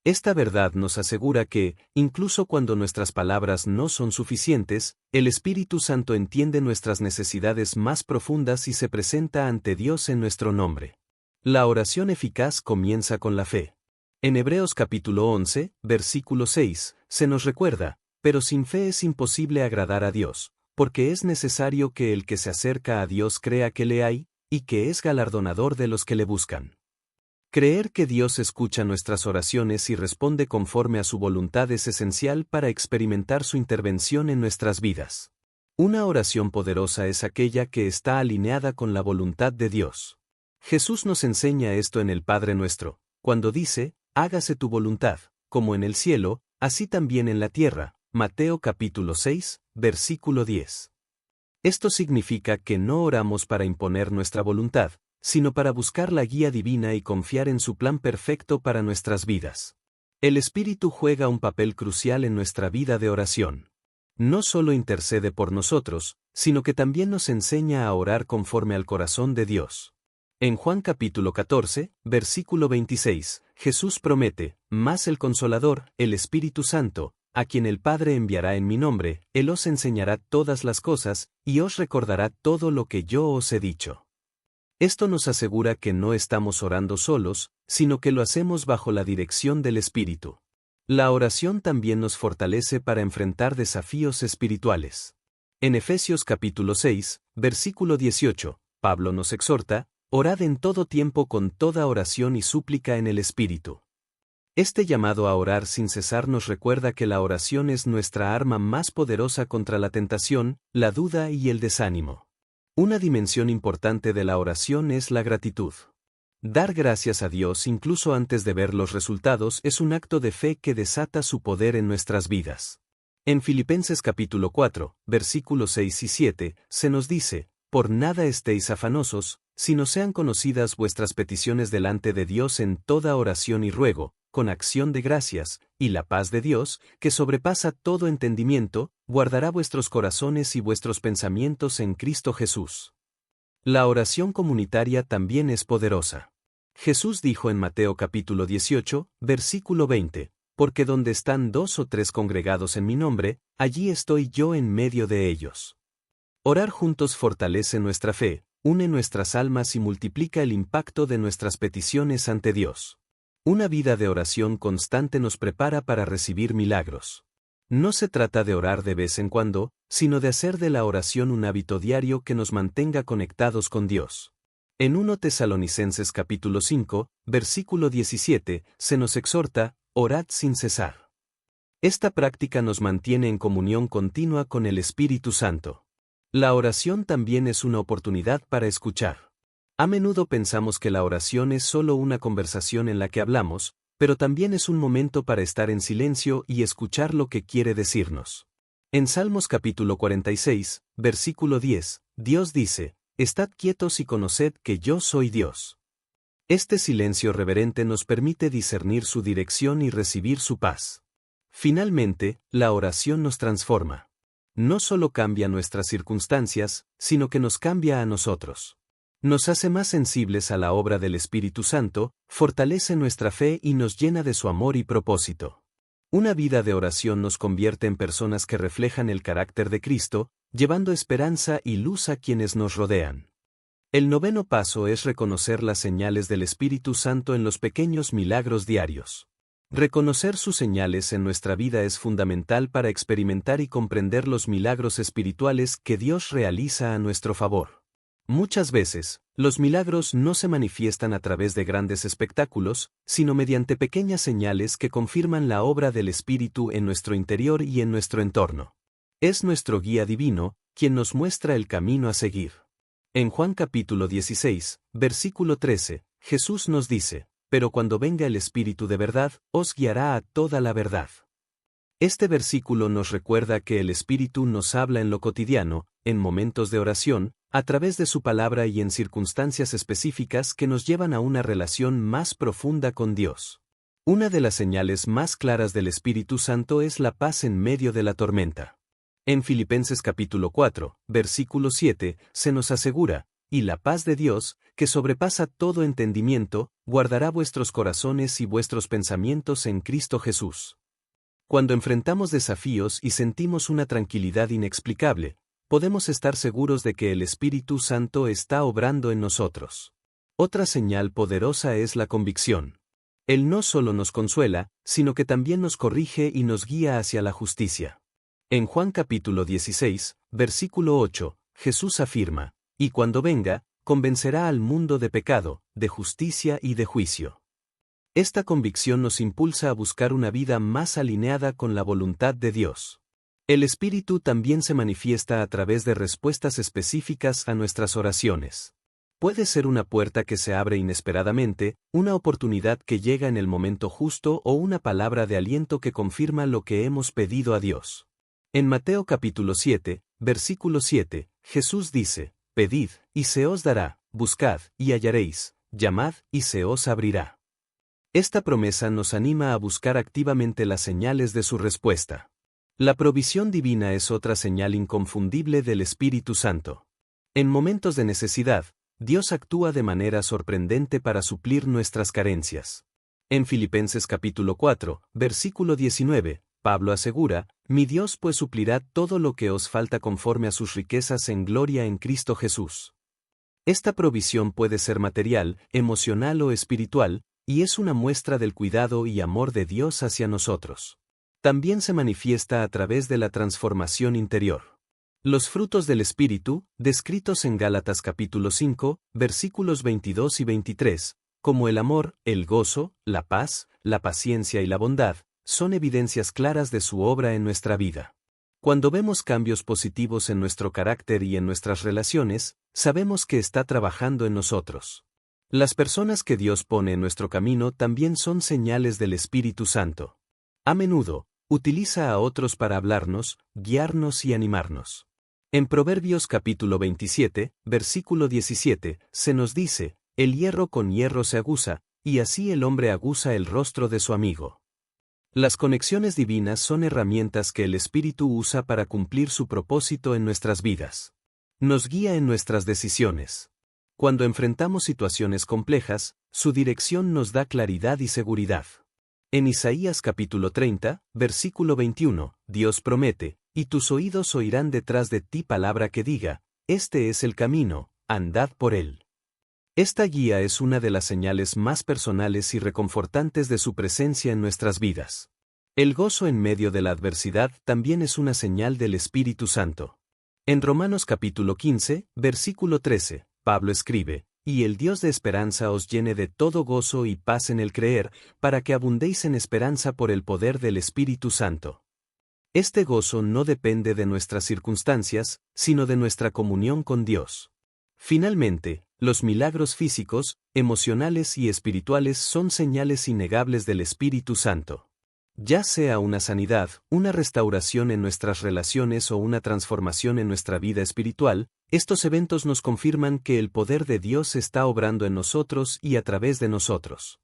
Esta verdad nos asegura que, incluso cuando nuestras palabras no son suficientes, el Espíritu Santo entiende nuestras necesidades más profundas y se presenta ante Dios en nuestro nombre. La oración eficaz comienza con la fe. En Hebreos capítulo 11, versículo 6, se nos recuerda, pero sin fe es imposible agradar a Dios, porque es necesario que el que se acerca a Dios crea que le hay, y que es galardonador de los que le buscan. Creer que Dios escucha nuestras oraciones y responde conforme a su voluntad es esencial para experimentar su intervención en nuestras vidas. Una oración poderosa es aquella que está alineada con la voluntad de Dios. Jesús nos enseña esto en el Padre Nuestro, cuando dice, hágase tu voluntad, como en el cielo, así también en la tierra. Mateo capítulo 6, versículo 10. Esto significa que no oramos para imponer nuestra voluntad, sino para buscar la guía divina y confiar en su plan perfecto para nuestras vidas. El Espíritu juega un papel crucial en nuestra vida de oración. No solo intercede por nosotros, sino que también nos enseña a orar conforme al corazón de Dios. En Juan capítulo 14, versículo 26, Jesús promete, mas el Consolador, el Espíritu Santo, a quien el Padre enviará en mi nombre, Él os enseñará todas las cosas, y os recordará todo lo que yo os he dicho. Esto nos asegura que no estamos orando solos, sino que lo hacemos bajo la dirección del Espíritu. La oración también nos fortalece para enfrentar desafíos espirituales. En Efesios capítulo 6, versículo 18, Pablo nos exhorta, orad en todo tiempo con toda oración y súplica en el Espíritu. Este llamado a orar sin cesar nos recuerda que la oración es nuestra arma más poderosa contra la tentación, la duda y el desánimo. Una dimensión importante de la oración es la gratitud. Dar gracias a Dios incluso antes de ver los resultados es un acto de fe que desata su poder en nuestras vidas. En Filipenses capítulo 4, versículos 6 y 7, se nos dice, por nada estéis afanosos, sino sean conocidas vuestras peticiones delante de Dios en toda oración y ruego, con acción de gracias, y la paz de Dios, que sobrepasa todo entendimiento, guardará vuestros corazones y vuestros pensamientos en Cristo Jesús. La oración comunitaria también es poderosa. Jesús dijo en Mateo capítulo 18, versículo 20, porque donde están 2 o 3 congregados en mi nombre, allí estoy yo en medio de ellos. Orar juntos fortalece nuestra fe, une nuestras almas y multiplica el impacto de nuestras peticiones ante Dios. Una vida de oración constante nos prepara para recibir milagros. No se trata de orar de vez en cuando, sino de hacer de la oración un hábito diario que nos mantenga conectados con Dios. En 1 Tesalonicenses capítulo 5, versículo 17, se nos exhorta, orad sin cesar. Esta práctica nos mantiene en comunión continua con el Espíritu Santo. La oración también es una oportunidad para escuchar. A menudo pensamos que la oración es solo una conversación en la que hablamos, pero también es un momento para estar en silencio y escuchar lo que quiere decirnos. En Salmos capítulo 46, versículo 10, Dios dice, estad quietos y conoced que yo soy Dios. Este silencio reverente nos permite discernir su dirección y recibir su paz. Finalmente, la oración nos transforma. No solo cambia nuestras circunstancias, sino que nos cambia a nosotros. Nos hace más sensibles a la obra del Espíritu Santo, fortalece nuestra fe y nos llena de su amor y propósito. Una vida de oración nos convierte en personas que reflejan el carácter de Cristo, llevando esperanza y luz a quienes nos rodean. El noveno paso es reconocer las señales del Espíritu Santo en los pequeños milagros diarios. Reconocer sus señales en nuestra vida es fundamental para experimentar y comprender los milagros espirituales que Dios realiza a nuestro favor. Muchas veces, los milagros no se manifiestan a través de grandes espectáculos, sino mediante pequeñas señales que confirman la obra del Espíritu en nuestro interior y en nuestro entorno. Es nuestro guía divino, quien nos muestra el camino a seguir. En Juan capítulo 16, versículo 13, Jesús nos dice: «Pero cuando venga el Espíritu de verdad, os guiará a toda la verdad». Este versículo nos recuerda que el Espíritu nos habla en lo cotidiano, en momentos de oración, a través de su palabra y en circunstancias específicas que nos llevan a una relación más profunda con Dios. Una de las señales más claras del Espíritu Santo es la paz en medio de la tormenta. En Filipenses capítulo 4, versículo 7, se nos asegura: «Y la paz de Dios, que sobrepasa todo entendimiento, guardará vuestros corazones y vuestros pensamientos en Cristo Jesús». Cuando enfrentamos desafíos y sentimos una tranquilidad inexplicable, podemos estar seguros de que el Espíritu Santo está obrando en nosotros. Otra señal poderosa es la convicción. Él no solo nos consuela, sino que también nos corrige y nos guía hacia la justicia. En Juan capítulo 16, versículo 8, Jesús afirma: «Y cuando venga, convencerá al mundo de pecado, de justicia y de juicio». Esta convicción nos impulsa a buscar una vida más alineada con la voluntad de Dios. El Espíritu también se manifiesta a través de respuestas específicas a nuestras oraciones. Puede ser una puerta que se abre inesperadamente, una oportunidad que llega en el momento justo o una palabra de aliento que confirma lo que hemos pedido a Dios. En Mateo capítulo 7, versículo 7, Jesús dice: «Pedid, y se os dará; buscad, y hallaréis; llamad, y se os abrirá». Esta promesa nos anima a buscar activamente las señales de su respuesta. La provisión divina es otra señal inconfundible del Espíritu Santo. En momentos de necesidad, Dios actúa de manera sorprendente para suplir nuestras carencias. En Filipenses capítulo 4, versículo 19, Pablo asegura: «Mi Dios pues suplirá todo lo que os falta conforme a sus riquezas en gloria en Cristo Jesús». Esta provisión puede ser material, emocional o espiritual, y es una muestra del cuidado y amor de Dios hacia nosotros. También se manifiesta a través de la transformación interior. Los frutos del Espíritu, descritos en Gálatas capítulo 5, versículos 22 y 23, como el amor, el gozo, la paz, la paciencia y la bondad, son evidencias claras de su obra en nuestra vida. Cuando vemos cambios positivos en nuestro carácter y en nuestras relaciones, sabemos que está trabajando en nosotros. Las personas que Dios pone en nuestro camino también son señales del Espíritu Santo. A menudo, utiliza a otros para hablarnos, guiarnos y animarnos. En Proverbios capítulo 27, versículo 17, se nos dice: «El hierro con hierro se aguza, y así el hombre aguza el rostro de su amigo». Las conexiones divinas son herramientas que el Espíritu usa para cumplir su propósito en nuestras vidas. Nos guía en nuestras decisiones. Cuando enfrentamos situaciones complejas, su dirección nos da claridad y seguridad. En Isaías capítulo 30, versículo 21, Dios promete: «Y tus oídos oirán detrás de ti palabra que diga: este es el camino, andad por él». Esta guía es una de las señales más personales y reconfortantes de su presencia en nuestras vidas. El gozo en medio de la adversidad también es una señal del Espíritu Santo. En Romanos capítulo 15, versículo 13, Pablo escribe: «Y el Dios de esperanza os llene de todo gozo y paz en el creer, para que abundéis en esperanza por el poder del Espíritu Santo». Este gozo no depende de nuestras circunstancias, sino de nuestra comunión con Dios. Finalmente, los milagros físicos, emocionales y espirituales son señales innegables del Espíritu Santo. Ya sea una sanidad, una restauración en nuestras relaciones o una transformación en nuestra vida espiritual, estos eventos nos confirman que el poder de Dios está obrando en nosotros y a través de nosotros.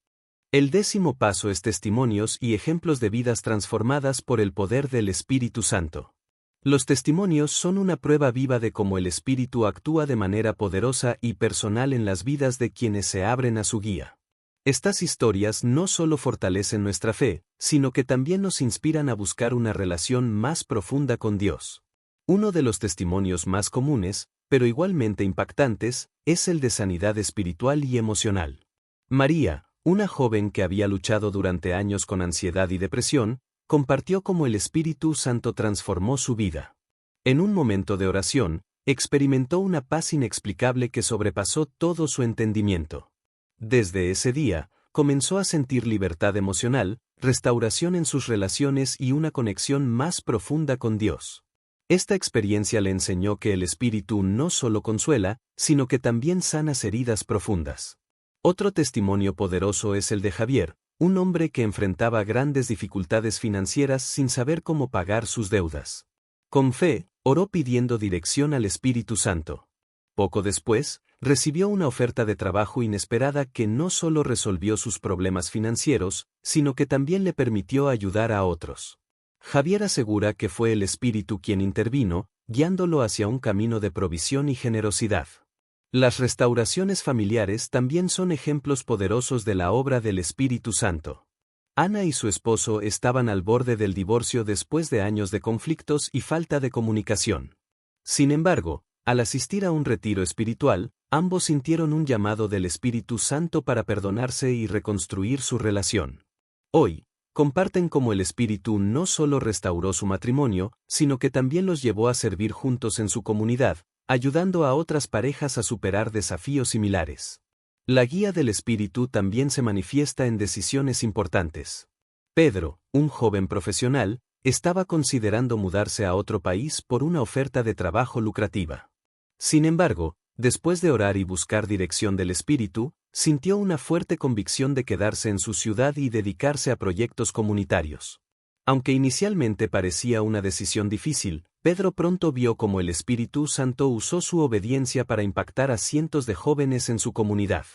El 10º paso es testimonios y ejemplos de vidas transformadas por el poder del Espíritu Santo. Los testimonios son una prueba viva de cómo el Espíritu actúa de manera poderosa y personal en las vidas de quienes se abren a su guía. Estas historias no solo fortalecen nuestra fe, sino que también nos inspiran a buscar una relación más profunda con Dios. Uno de los testimonios más comunes, pero igualmente impactantes, es el de sanidad espiritual y emocional. María, una joven que había luchado durante años con ansiedad y depresión, compartió cómo el Espíritu Santo transformó su vida. En un momento de oración, experimentó una paz inexplicable que sobrepasó todo su entendimiento. Desde ese día, comenzó a sentir libertad emocional, restauración en sus relaciones y una conexión más profunda con Dios. Esta experiencia le enseñó que el Espíritu no solo consuela, sino que también sana heridas profundas. Otro testimonio poderoso es el de Javier, un hombre que enfrentaba grandes dificultades financieras sin saber cómo pagar sus deudas. Con fe, oró pidiendo dirección al Espíritu Santo. Poco después, recibió una oferta de trabajo inesperada que no solo resolvió sus problemas financieros, sino que también le permitió ayudar a otros. Javier asegura que fue el Espíritu quien intervino, guiándolo hacia un camino de provisión y generosidad. Las restauraciones familiares también son ejemplos poderosos de la obra del Espíritu Santo. Ana y su esposo estaban al borde del divorcio después de años de conflictos y falta de comunicación. Sin embargo, al asistir a un retiro espiritual, ambos sintieron un llamado del Espíritu Santo para perdonarse y reconstruir su relación. Hoy, comparten cómo el Espíritu no solo restauró su matrimonio, sino que también los llevó a servir juntos en su comunidad, ayudando a otras parejas a superar desafíos similares. La guía del Espíritu también se manifiesta en decisiones importantes. Pedro, un joven profesional, estaba considerando mudarse a otro país por una oferta de trabajo lucrativa. Sin embargo, después de orar y buscar dirección del Espíritu, sintió una fuerte convicción de quedarse en su ciudad y dedicarse a proyectos comunitarios. Aunque inicialmente parecía una decisión difícil, Pedro pronto vio cómo el Espíritu Santo usó su obediencia para impactar a cientos de jóvenes en su comunidad.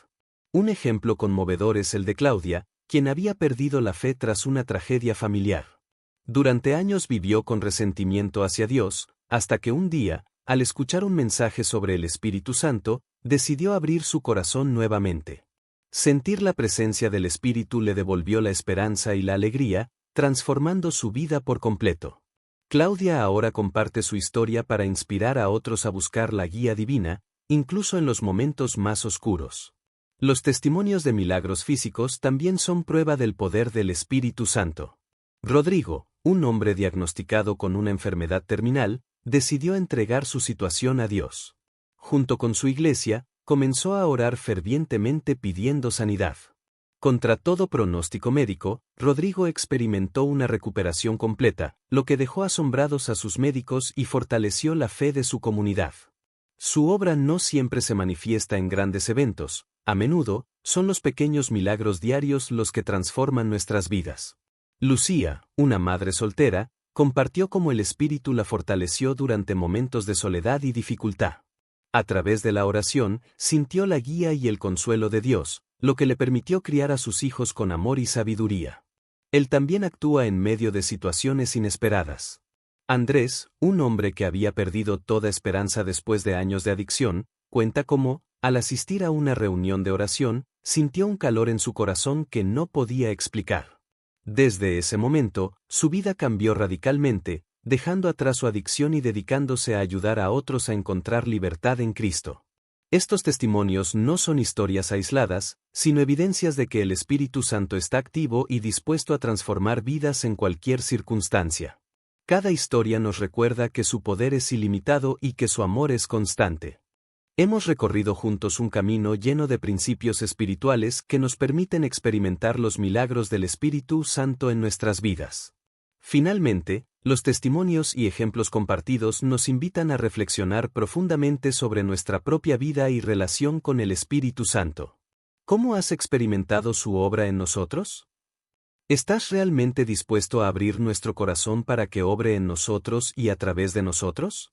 Un ejemplo conmovedor es el de Claudia, quien había perdido la fe tras una tragedia familiar. Durante años vivió con resentimiento hacia Dios, hasta que un día, al escuchar un mensaje sobre el Espíritu Santo, decidió abrir su corazón nuevamente. Sentir la presencia del Espíritu le devolvió la esperanza y la alegría, transformando su vida por completo. Claudia ahora comparte su historia para inspirar a otros a buscar la guía divina, incluso en los momentos más oscuros. Los testimonios de milagros físicos también son prueba del poder del Espíritu Santo. Rodrigo, un hombre diagnosticado con una enfermedad terminal, decidió entregar su situación a Dios. Junto con su iglesia, comenzó a orar fervientemente pidiendo sanidad. Contra todo pronóstico médico, Rodrigo experimentó una recuperación completa, lo que dejó asombrados a sus médicos y fortaleció la fe de su comunidad. Su obra no siempre se manifiesta en grandes eventos, a menudo, son los pequeños milagros diarios los que transforman nuestras vidas. Lucía, una madre soltera, compartió cómo el Espíritu la fortaleció durante momentos de soledad y dificultad. A través de la oración, sintió la guía y el consuelo de Dios, lo que le permitió criar a sus hijos con amor y sabiduría. Él también actúa en medio de situaciones inesperadas. Andrés, un hombre que había perdido toda esperanza después de años de adicción, cuenta cómo, al asistir a una reunión de oración, sintió un calor en su corazón que no podía explicar. Desde ese momento, su vida cambió radicalmente, dejando atrás su adicción y dedicándose a ayudar a otros a encontrar libertad en Cristo. Estos testimonios no son historias aisladas, sino evidencias de que el Espíritu Santo está activo y dispuesto a transformar vidas en cualquier circunstancia. Cada historia nos recuerda que su poder es ilimitado y que su amor es constante. Hemos recorrido juntos un camino lleno de principios espirituales que nos permiten experimentar los milagros del Espíritu Santo en nuestras vidas. Finalmente, los testimonios y ejemplos compartidos nos invitan a reflexionar profundamente sobre nuestra propia vida y relación con el Espíritu Santo. ¿Cómo has experimentado su obra en nosotros? ¿Estás realmente dispuesto a abrir nuestro corazón para que obre en nosotros y a través de nosotros?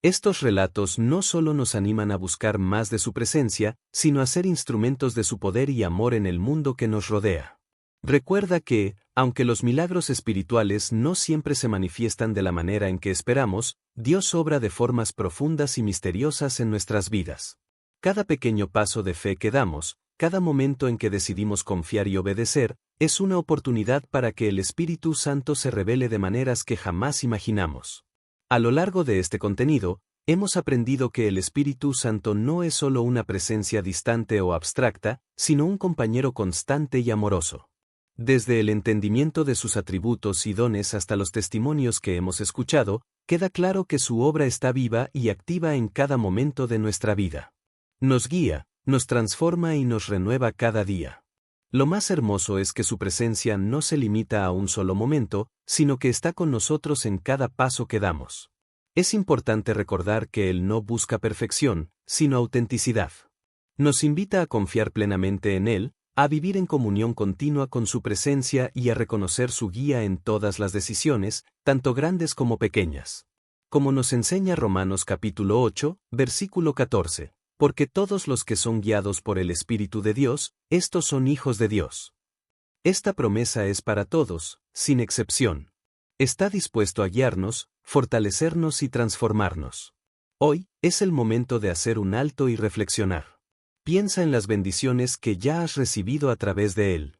Estos relatos no solo nos animan a buscar más de su presencia, sino a ser instrumentos de su poder y amor en el mundo que nos rodea. Recuerda que, aunque los milagros espirituales no siempre se manifiestan de la manera en que esperamos, Dios obra de formas profundas y misteriosas en nuestras vidas. Cada pequeño paso de fe que damos, cada momento en que decidimos confiar y obedecer, es una oportunidad para que el Espíritu Santo se revele de maneras que jamás imaginamos. A lo largo de este contenido, Hemos aprendido que el Espíritu Santo no es solo una presencia distante o abstracta, sino un compañero constante y amoroso. Desde el entendimiento de sus atributos y dones hasta los testimonios que hemos escuchado, queda claro que su obra está viva y activa en cada momento de nuestra vida. Nos guía, nos transforma y nos renueva cada día. Lo más hermoso es que su presencia no se limita a un solo momento, sino que está con nosotros en cada paso que damos. Es importante recordar que Él no busca perfección, sino autenticidad. Nos invita a confiar plenamente en Él, a vivir en comunión continua con su presencia y a reconocer su guía en todas las decisiones, tanto grandes como pequeñas. Como nos enseña Romanos capítulo 8, versículo 14, porque todos los que son guiados por el Espíritu de Dios, estos son hijos de Dios. Esta promesa es para todos, sin excepción. Está dispuesto a guiarnos, fortalecernos y transformarnos. Hoy es el momento de hacer un alto y reflexionar. Piensa en las bendiciones que ya has recibido a través de Él.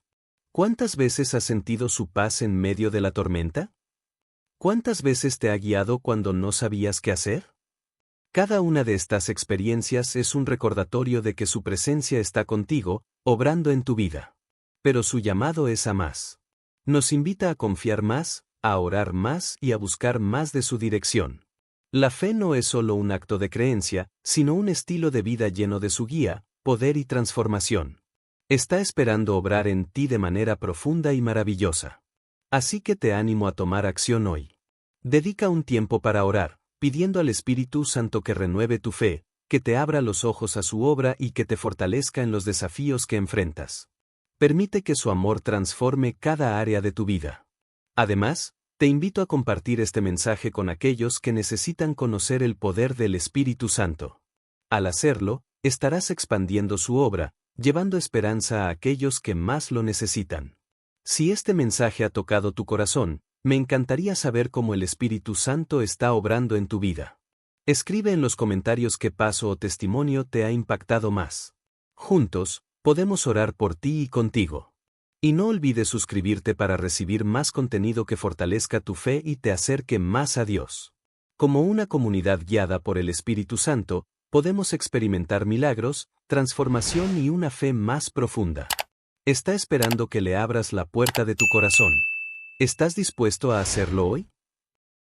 ¿Cuántas veces has sentido su paz en medio de la tormenta? ¿Cuántas veces te ha guiado cuando no sabías qué hacer? Cada una de estas experiencias es un recordatorio de que su presencia está contigo, obrando en tu vida. Pero su llamado es a más. Nos invita a confiar más, a orar más y a buscar más de su dirección. La fe no es solo un acto de creencia, sino un estilo de vida lleno de su guía, poder y transformación. Está esperando obrar en ti de manera profunda y maravillosa. Así que te animo a tomar acción hoy. Dedica un tiempo para orar, pidiendo al Espíritu Santo que renueve tu fe, que te abra los ojos a su obra y que te fortalezca en los desafíos que enfrentas. Permite que su amor transforme cada área de tu vida. Además, te invito a compartir este mensaje con aquellos que necesitan conocer el poder del Espíritu Santo. Al hacerlo, estarás expandiendo su obra, llevando esperanza a aquellos que más lo necesitan. Si este mensaje ha tocado tu corazón, me encantaría saber cómo el Espíritu Santo está obrando en tu vida. Escribe en los comentarios qué paso o testimonio te ha impactado más. Juntos, podemos orar por ti y contigo. Y no olvides suscribirte para recibir más contenido que fortalezca tu fe y te acerque más a Dios. Como una comunidad guiada por el Espíritu Santo, podemos experimentar milagros, transformación y una fe más profunda. Está esperando que le abras la puerta de tu corazón. ¿Estás dispuesto a hacerlo hoy?